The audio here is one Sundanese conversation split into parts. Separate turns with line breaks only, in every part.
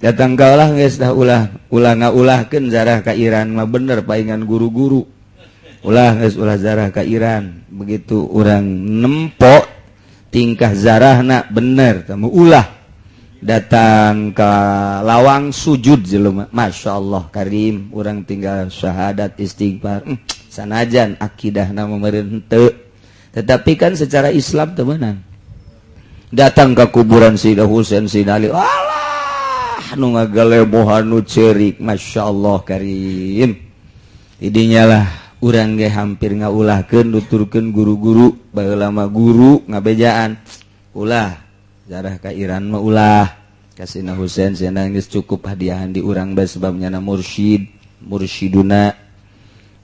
datang ka ulah geus dah ulah ngaulahkeun zarah ka Iran mah bener paingan guru-guru ulah geus ulah zarah ka Iran begitu urang nempo tingkah zarahna bener tamu ulah datang ke lawang sujud jelema masyaallah karim urang tinggal syahadat istighfar sanajan akidahna meureun henteu tetapi kan secara Islam teu meunang datang ke kuburan Sayyidina Husain Sayyidina Ali alah nu ngagalebohan nu ceurik masyaallah karim idinya lah urang ge hampir ngaulahkeun nuturkeun guru-guru baheula mah guru ngabejaan ulah zarah ka Iran mah ulah kasina Husain cenah geus cukup hadiahan di urang bae sebabnya na mursyiduna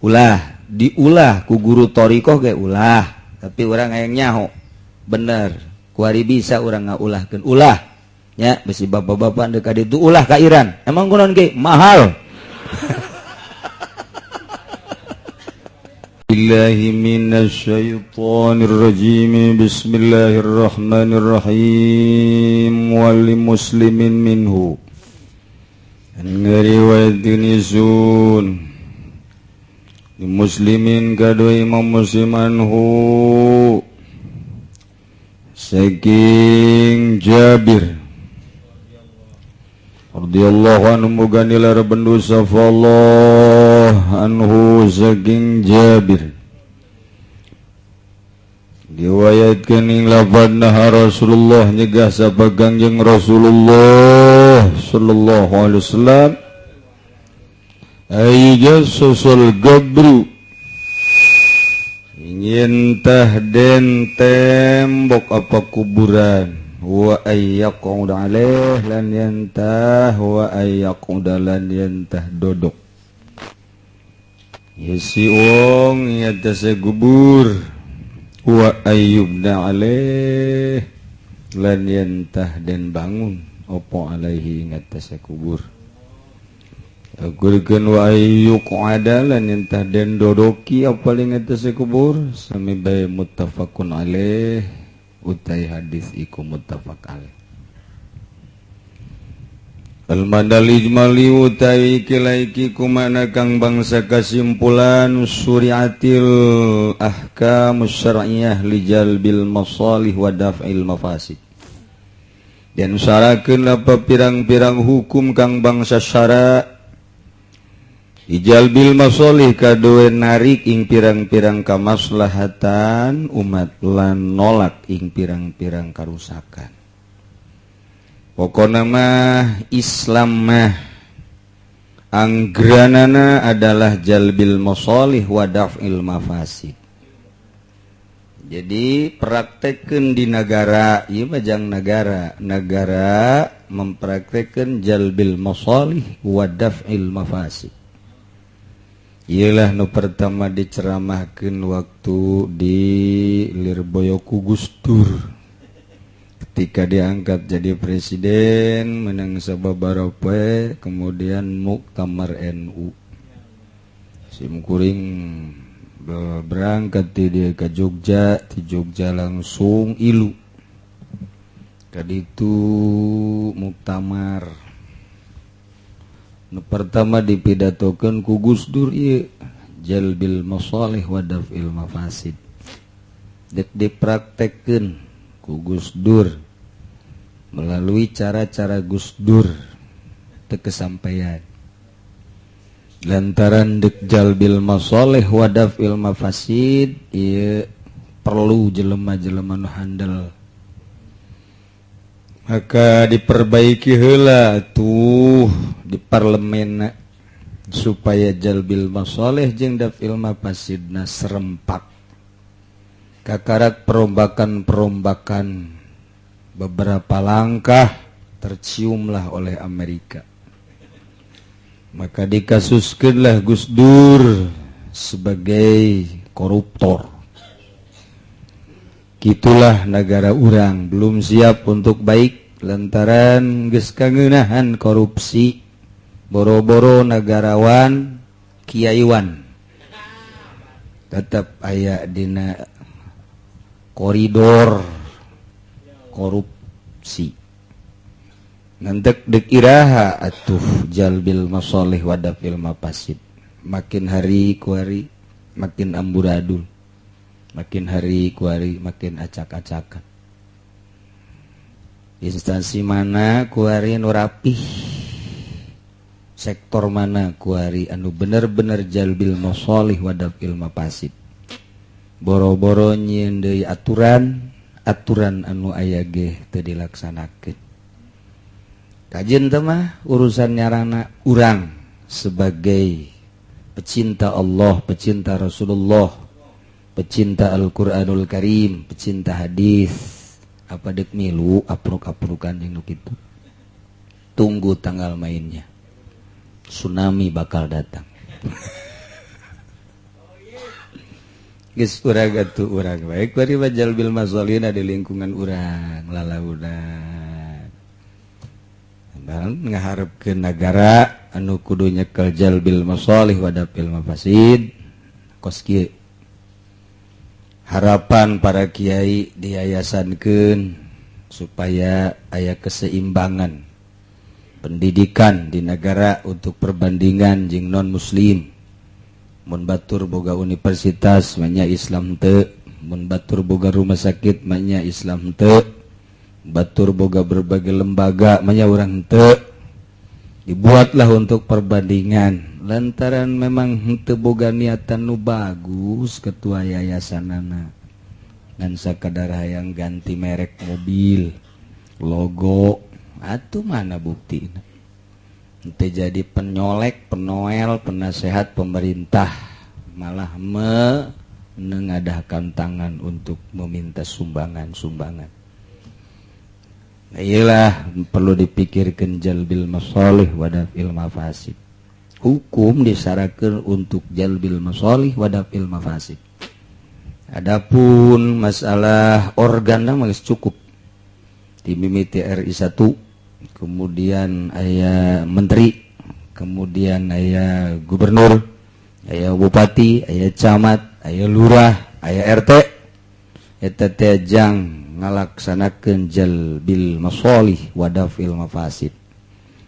ulah diulah ku guru thariqah ge ulah tapi urang hayang nyaho bener kuari bisa urang ngaulahkeun ulah nya bisi bapak-bapak deuk ka ditu ulah ka Iran emang kunaon ge mahal billahi minasyaitonir rajim bismillahirrahmanirrahim wal muslimin minhu an ngariwayatin isun muslimin kadua imam muslim anhu saking Jabir radhiyallahu anhu muga nilareban dosa Allah anhu saking Jabir diwayatkeun ing lafadna Rasulullah nyegah sapagang jeung Rasulullah sallallahu alaihi wasallam ayya sosol gabru ingin tah den tembok apa kuburan wa ayyaqud alaih lan yantah wa ayyaqud lan yantah dodok yasi wong yatase kubur wa ayyubna alaih lan yantah den bangun opo alaihi ngatase kubur agurkeun wa ayyuqad lan yantah den dodoki apa ling ngatase kubur sami bae muttafaqun alaih utai hadis iku muttafaq alaih al-madal ijmali utai kilaiki kumana kang bangsa kasimpulan syariatil ahkam syar'iyyah li jalbil masalih wa daf'il mafasid dan syarakeun apa pirang-pirang hukum kang bangsa syara' ijalbil masolih kadue narik ing pirang-pirang kamaslahatan umat lan nolak ing pirang-pirang karusakan. Pokona mah Islam mah anggranana adalah jalbil masolih wa daf'il mafasid. Jadi praktekkeun di negara ieu mah jang negara mempraktekkeun jalbil masolih wa daf'il mafasid. Ialah nu pertama diceramahkeun waktu di Lirboyo ku Gus Dur ketika diangkat jadi presiden menang sababaraha poe kemudian muktamar NU simkuring berangkat dia ke Jogja di Jogja langsung ilu kaditu muktamar nu pertama dipidatokeun ku Gus Dur ieu jalbil masalih wa daf'il mafasid dek dipraktekkeun ku Gus Dur melalui cara-cara Gus Dur teu kesampaian lantaran dek jalbil masalih wa daf'il mafasid ieu perlu jelema-jelema nu handal maka diperbaiki heula tuh di parlemen supaya jalbil masalih jeung daf'il mafasidna serempak kakarak perombakan beberapa langkah terciumlah oleh Amerika maka dikasuskeunlah Gus Dur sebagai koruptor. Gitulah negara urang belum siap untuk baik lantaran geus kangeunahan korupsi boro-boro negarawan kiaiwan tetap aya dina koridor korupsi ngantek dek iraha atuh jalbil masolih wadafil mafasid. Makin hari ku hari makin amburadul, makin hari ku hari makin acak-acakan. Instansi mana ku hari nu rapih, sektor mana ku hari anu bener-bener jalbil masolih wadafil mafasid. Boro-boro nyieun deui aturan anu aya ge teu dilaksanakeun. Kajian mah urusan nyarana urang sebagai pecinta Allah, pecinta Rasulullah, pecinta Al-Quranul Karim, pecinta hadis. Apa dek milu apruk-aprukan yang kitu. Tunggu tanggal mainnya. Tsunami bakal datang. Geus urang atuh urang baik bari bajal bil mazalina di lingkungan urang lalaudan. Ngaharep ke negara anu kudu nyekel jalbil masalih wadafil mafasid. Kos kieu harapan para kiai diyayasankeun supaya aya keseimbangan pendidikan di negara untuk perbandingan jeung non muslim. Mun batur boga universitas manya Islam teu, mun batur boga rumah sakit manya Islam teu. Batur boga berbagai lembaga manya urang teu. Dibuatlah untuk perbandingan lantaran memang henteu boga niatan nu bagus ketua yayasanana ngan sakadar hayang ganti merek mobil, logo, atuh mana buktina. Henteu jadi penyolek, penoel, penasehat pemerintah, malah menengadahkan tangan untuk meminta sumbangan-sumbangan. Nah, iyalah perlu dipikirkan jalbil masalih wadafil mafasid. Hukum disyaratkan untuk jalbil masalih wadafil mafasid. Adapun masalah organ mah cukup. Di mimiti RI 1, kemudian aya menteri, kemudian aya gubernur, aya bupati, aya camat, aya lurah, aya RT. Eta teh jang ngalaksanakeun jalbil masalih wadafil mafasid.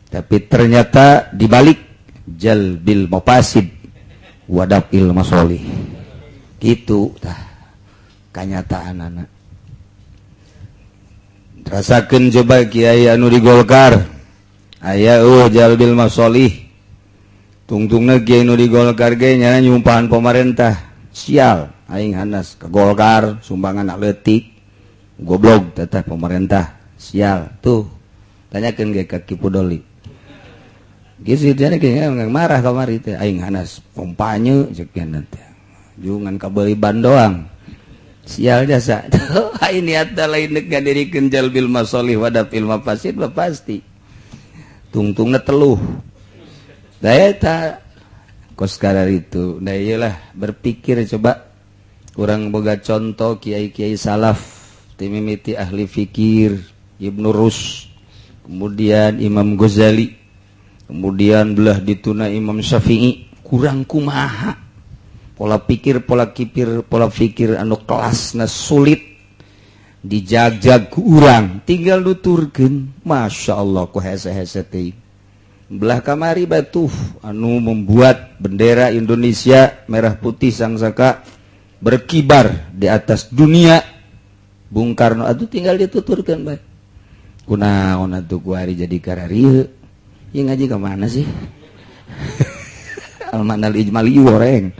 Tapi ternyata dibalik jalbil mafasid wadafil masalih. Gitu tah kanyataanana. Rasakeun coba kiai anu di Golkar. Aya jalbil masalih. Tungtungna kiai anu di Golkar ge nya nyumpahan pemerintah. Sial aing hanas ke Golkar sumbangan atletik. Goblok teteh pemerintah sial tuh tanyakeun ge ka Ki Pudoli geus jadi ge marah kamari teh aing hanas kampanye ceuk teh jungan kabeuliban doang sial jasa aing niatna lain neuk ngadirikeun jalbil masalih wadafil mafasid pasti tungtungna teluh da eta kos karar itu da ieulah berpikir coba urang boga contoh kiai-kiai salaf timimiti ahli fikir Ibnu Rus, kemudian Imam Ghazali, kemudian belah dituna Imam Syafi'i, kurang kumaha pola fikir anu kelasna sulit dijagjag ku urang tinggal nuturkeun Masya Allah ku hese-hese teh belah kamari batuh anu membuat bendera Indonesia merah putih sangsaka berkibar di atas dunia. Bung Karno atuh tinggal dituturkan bae. Kunaon atuh ku hari jadi kararieu. Ieu ngaji ka mana sih? Al-Manal Ijmali goreng.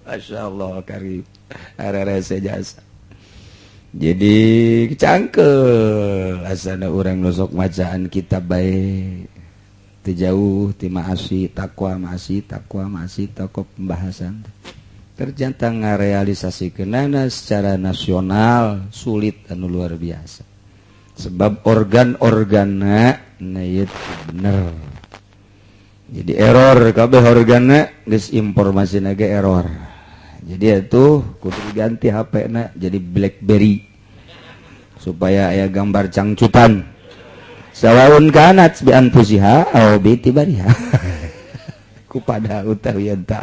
Masyaallah karim. Arerese jasa. Jadi cangkel asana urang nusok macaan kitab bae. Teu jauh ti maasi takwa pembahasan. Ternyata ngarealisasikeunana secara nasional sulit anu luar biasa. Sebab organ-organna na ieu bener. Jadi error kabeh organna geus informasina ge error. Jadi atuh kudu diganti HP-na jadi BlackBerry supaya aya gambar cangcutan. Sawaun kanat bi anfusiha aw bi tibariha. Kupada utawi anta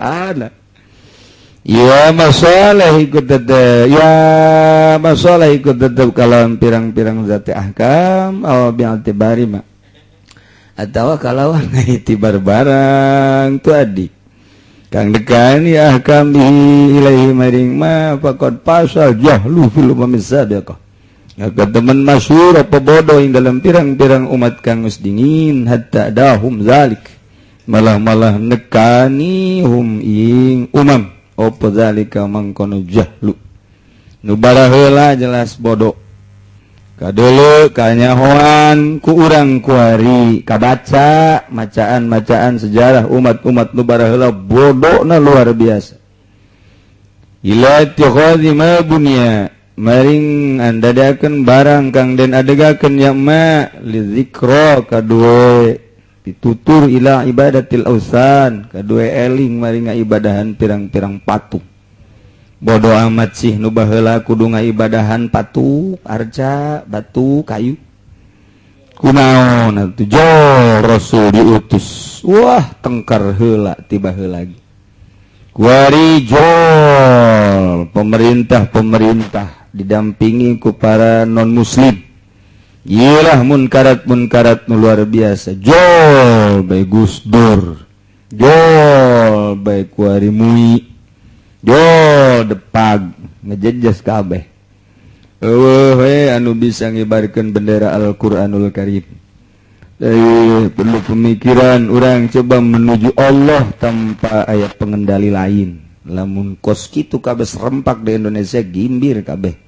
ya masalah ikut tetap ya masalah ikut tetap kalau pirang-pirang zat ahkam aw bi'atibari ma atawa kalau itibar barang tu adik kang dekani ahkam bihi ilaihi maring ma faqad pasal jahlu fil umam sabiqah agak teman masyhur apa bodoh ing dalam pirang-pirang umat kang geus dingin hatta dahum zalik malah nekani hum ing umam apa zalika mangkono jahlu nu baraheula jelas bodoh kadeuleu kanyahoan ku urang kuari kabaca macaan sejarah umat-umat nu baraheula bodohna luar biasa ila tikhadhi ma bunya maring andadakeun barang kang den adegakeun ya ma lidzikra kadue ditutur ila ibadatil ausan kadue eling maring ngibadahan pirang-pirang patung bodoh amat sih nu baheula kudu ngaibadahan patung arca batu kayu kunaon atuh jol rasul diutus wah tengkar heula tiba heula lagi kuari jol pemerintah didampingi ku para non muslim iyalah munkarat nu luar biasa jol bae Gus Dur jol bae kuari Mui jol depag ngejejes kabeh eueuh we anu bisa ngibarkeun bendera Al-Qur'anul Karim perlu pemikiran orang coba menuju Allah tanpa ayat pengendali lain lamun kos kitu kabeh serempak di Indonesia gimbir kabeh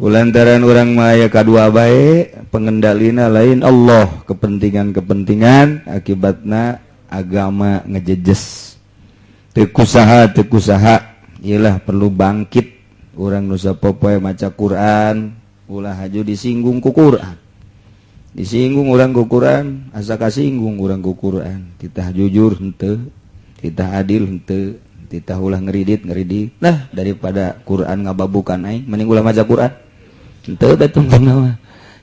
kulantaran orang maya kadua bae pengendalina lain Allah kepentingan akibatna agama ngejejes teu kusaha ialah perlu bangkit orang nu sapopoe maca Quran ulah haju disinggung ku Quran disinggung orang ku Quran asa kasinggung orang ku Quran kita jujur henteu kita adil henteu kita ulah ngeridit nah daripada Quran ngababukan aing mending ulah maca Quran henteu betung kunaon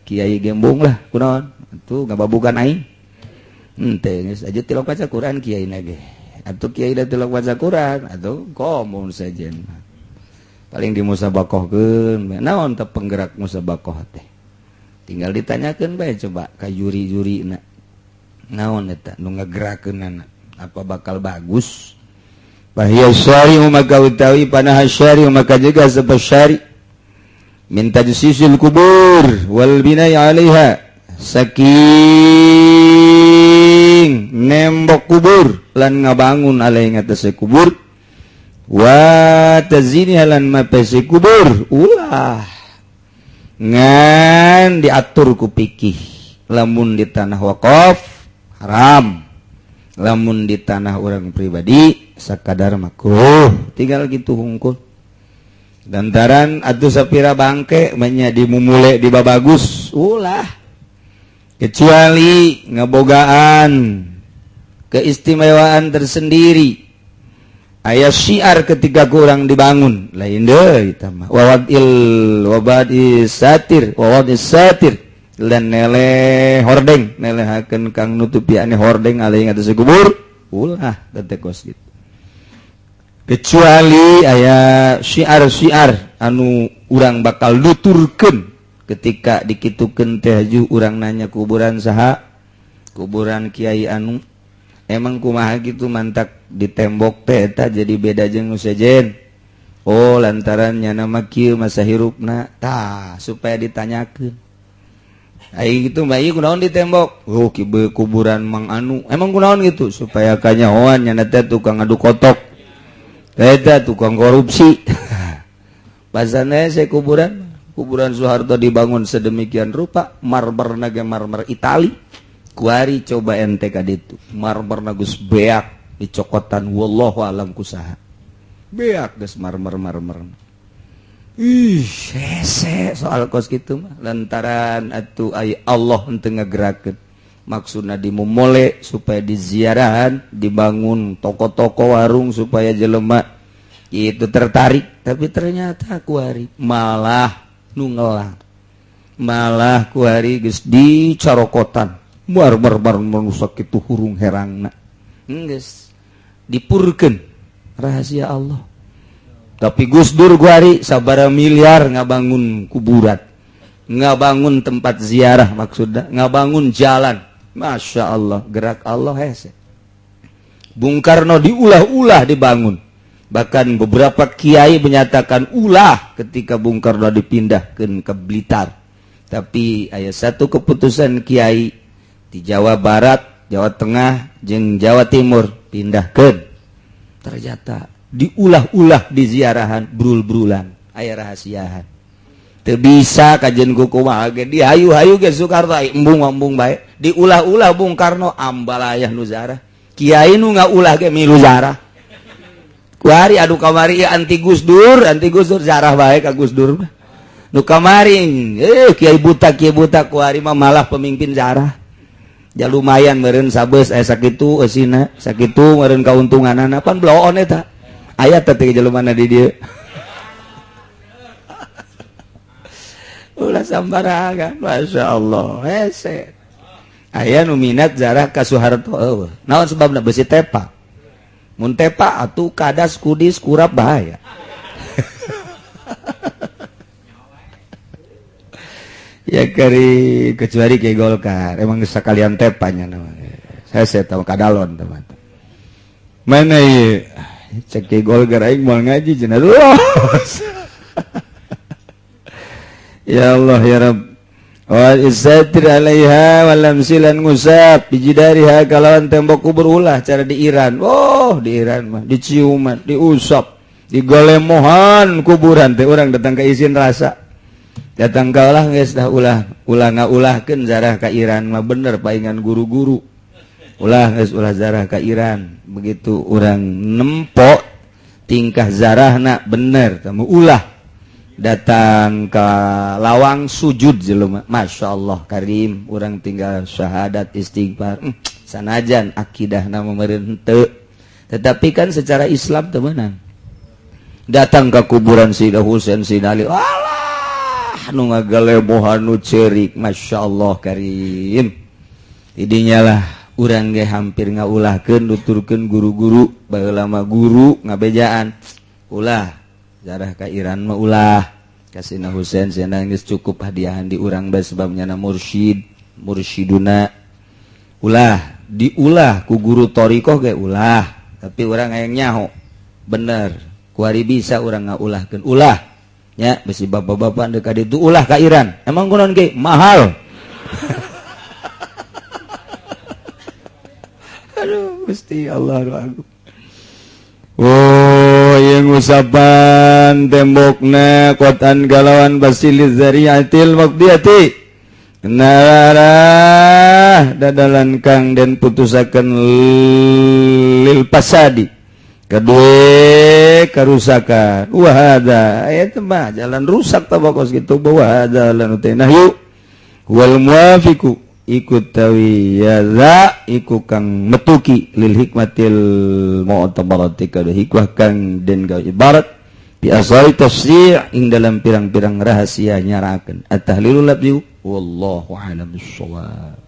kiai gembong lah kunaon atuh ngababukan aing henteu geus aja tilok baca Quran kiai na ge atuh kiai da tilok baca Quran atuh komun saja paling dimusabaqahkeun naon teh penggerak musabaqah teh tinggal ditanyakeun bae coba ka juri-jurina naon eta nu ngagerakeunana apa bakal bagus bahya syari maka utawi panaha syari maka jaga sebab syari min tajsisil kubur wal binai 'alaiha saking nembok kubur lan ngabangun alai ngatasé kubur wa tazini lan mapese kubur ulah ngan diatur ku pikih lamun di tanah wakaf haram lamun di tanah orang pribadi sakadar makruh tinggal gitu hungkul dantaran atuh sapira bangke nya dimumule di babagus ulah kecuali ngabogaan keistimewaan tersendiri aya syiar ketika kurang dibangun lain deui eta mah wawadis satir dan nele hordeng nelehakeun kang nutupi ane hordeng alih ngatos kubur ulah tetekos gitu kecuali aya syiar anu urang bakal nuturkeun ketika dikitukeun teh haju urang nanya kuburan saha kuburan kiai anu emang kumaha gitu mantak di tembok teh eta jadi beda jeung nu sejen oh lantaran nya nama kieu masa hirupna tah supaya ditanyakeun ai gitu bae kunaon di tembok oh kieu kuburan Mang Anu emang kunaon gitu supaya kanyahoan nya teh tukang adu kotok eta tukang korupsi pasane saya kuburan Soeharto dibangun sedemikian rupa marmerna ge marmer Itali kuari coba ente ka ditu marmerna geus beak dicokotan wallahu alam kusaha beak geus marmer hese soal kos kitu mah lantaran atuh aya Allah henteu ngagerakeun maksudna dimumole supaya diziarahan dibangun toko-toko warung supaya jelema itu tertarik tapi ternyata kuari malah nu ngelang malah kuari geus dicarokotan marmer manusak kitu hurung herangna geus dipurkeun rahasia Allah. Tapi Gus Dur guari sabara miliar ngabangun kuburan, ngabangun tempat ziarah maksudnya, ngabangun jalan. Masya Allah, gerak Allah hese. Bung Karno diulah-ulah dibangun. Bahkan beberapa kiai menyatakan ulah ketika Bung Karno dipindahkan ke Blitar. Tapi ada satu keputusan kiai di Jawa Barat, Jawa Tengah, jeung Jawa Timur pindahkan. Ternyata diulah-ulah di ziarahan brul-brulan aya rahasiahan teu bisa kajen kumaha ge dihayu-hayu ge Soekarno embung-embung bae diulah-ulah Bung Karno ambalayah nu zarah kiai nu ngaulah ge milu zarah kuari adu kamari anti Gus Dur zarah bae ka Gus Dur nu kamari kiai buta kuari mah malah pemimpin zarah ya lumayan meureun sabeus sakitu eusina sakitu meureun kauntunganana pan bloon eta ayat tadi jelema di dia ulah sambaraga Masya Allah hese aya nu minat zarah ka Soeharto naon sebabna besi tepa mun tepa atuh kadas kudis kurap bahaya ya kari kecuali ke Golkar emang sekalian tepanya namanya saya tahu kadalon teman mana ieu cek ke Golkar aing moal ngaji cenah ya Allah ya Rabb wa isatir alaiha walam silan ngusap bijidariha kalawan tembok kubur ulah cara di Iran di Iran mah diciuman diusap digolemohan kuburan teh urang datang ke izin rasa datang ka ulah geus dah ulah ngaulahkeun zarah ka Iran mah bener paingan guru-guru ulah geus ulah zarah ka Iran begitu urang nempok tingkah zarahna bener tamu ulah datang ke lawang sujud jelema Masya Allah karim urang tinggal syahadat istighfar sanajan akidahna meureun henteu tetapi kan secara Islam teu meunang datang ke kuburan Sayyidina Husain Sayyidina Ali alah nu ngagalebohan nu ceurik Masya Allah karim idinya lah urang ge hampir ngaulahkeun nuturkeun guru-guru baheula mah guru ngabejaan ulah zarah ka Iran mah ulah kasina Husain cenah geus cukup hadiahan di urang bae sebabnya na mursyiduna ulah diulah ku guru thariqah ge ulah tapi urang hayang nyaho bener kuari bisa urang ngaulahkeun ulah nya bisi bapak-bapak deuk ka ditu ulah ka Iran emang kunaon ge mahal aduh Gusti Allah aku yang usapan tembokna kotan galawan basiliz zariatil waqdiati narah dadalan kang den putusaken lil pasadi kedue karusakan wahada aya teh mah jalan rusak tabakos kitu wahada lan nahyu wal muafiqu ikut tawi ya za iku kang metuki lil hikmatil mu'tabarati kada hikmah kang den gawe ibarat bi asal tafsir ing dalam pirang-pirang rahasia nyarakeun at-tahlilul labzi wallahu a'lam bissawab.